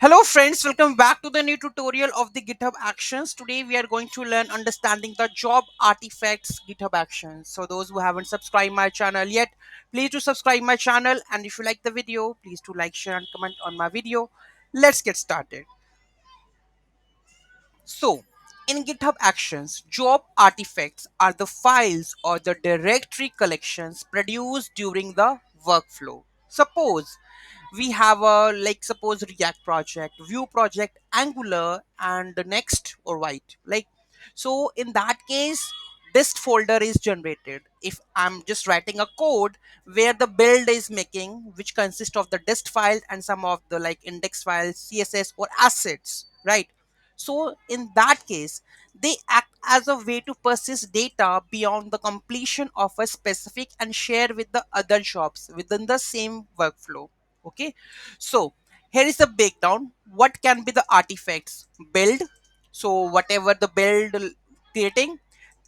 Hello friends, welcome back to the new tutorial of the GitHub Actions. Today we are going to learn understanding the job artifacts GitHub Actions. So those who haven't subscribed my channel yet, please do subscribe my channel, and if you like the video, please do like, share and comment on my video. Let's get started. So, in GitHub Actions, job artifacts are the files or the directory collections produced during the workflow. Suppose we have a suppose React project, Vue project, Angular, and the next or white. So in that case, dist folder is generated. If I'm just writing a code where the build is making, which consists of the dist file and some of the index files, CSS or assets, right? So in that case, they act as a way to persist data beyond the completion of a specific and share with the other jobs within the same workflow. Okay, so here is the breakdown. What can be the artifacts? Build, so whatever the build creating,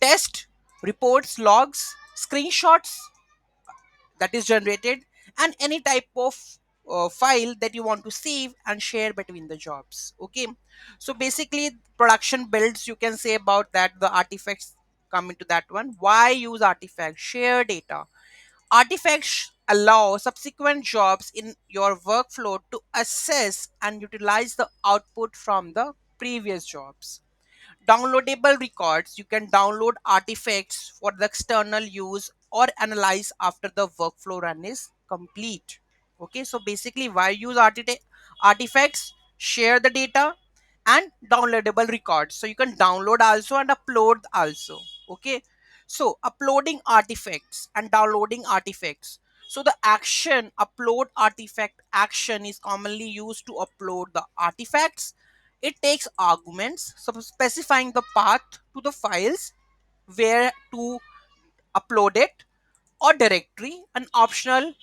test, reports, logs, screenshots that is generated, and any type of file that you want to save and share between the jobs. Okay, so basically production builds, you can say about that the artifacts come into that one. Why use artifacts? Share data. Artifacts allow subsequent jobs in your workflow to assess and utilize the output from the previous jobs. Downloadable records, you can download artifacts for the external use or analyze after the workflow run is complete. Okay, so basically why use artifacts? Share the data and downloadable records, so you can download also and upload also. Okay, so uploading artifacts and downloading artifacts. So the action upload artifact action is commonly used to upload the artifacts. It takes arguments, so specifying the path to the files where to upload it, or directory, an optional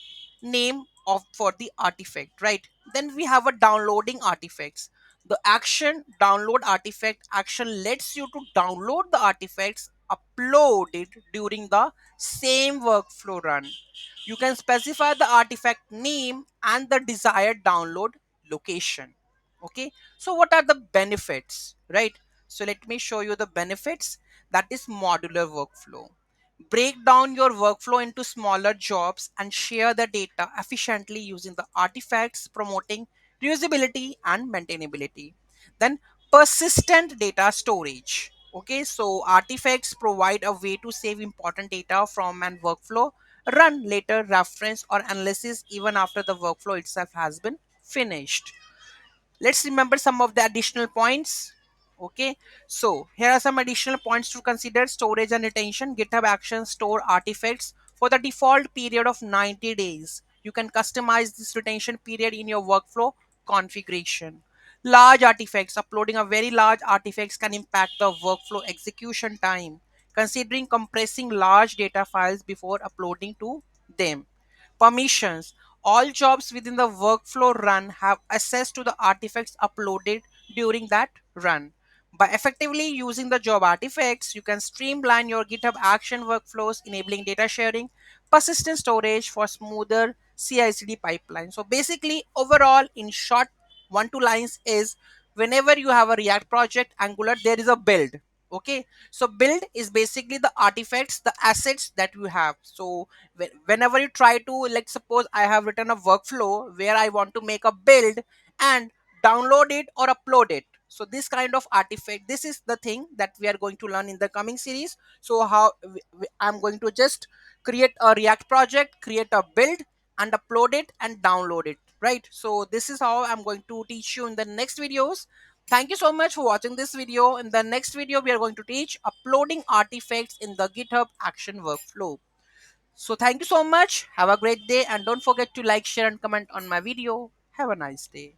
name of for the artifact, right? Then we have a downloading artifacts. The action download artifact action lets you to download the artifacts uploaded during the same workflow run. You can specify the artifact name and the desired download location. Okay, so what are the benefits, right? So let me show you the benefits. That is modular workflow. Break down your workflow into smaller jobs and share the data efficiently using the artifacts, promoting reusability and maintainability. Then persistent data storage. Okay, so artifacts provide a way to save important data from an workflow, run later reference or analysis even after the workflow itself has been finished. Let's remember some of the additional points. Okay, so here are some additional points to consider. Storage and retention. GitHub Actions store artifacts for the default period of 90 days. You can customize this retention period in your workflow configuration. Large artifacts. Uploading a very large artifacts can impact the workflow execution time, considering compressing large data files before uploading to them. Permissions. All jobs within the workflow run have access to the artifacts uploaded during that run. By effectively using the job artifacts, you can streamline your GitHub action workflows, enabling data sharing, persistent storage for smoother CI/CD pipeline. So basically, overall, in short, one two lines is whenever you have a React project, Angular, there is a build. Okay, so build is basically the artifacts, the assets that you have. So whenever you try to, like suppose I have written a workflow where I want to make a build and download it or upload it, so this kind of artifact, this is the thing that we are going to learn in the coming series. So how I'm going to just create a React project, create a build and upload it and download it, right? So this is how I'm going to teach you in the next videos. Thank you so much for watching this video. In the next video we are going to teach uploading artifacts in the GitHub action workflow. So thank you so much. Have a great day and don't forget to like, share and comment on my video. Have a nice day.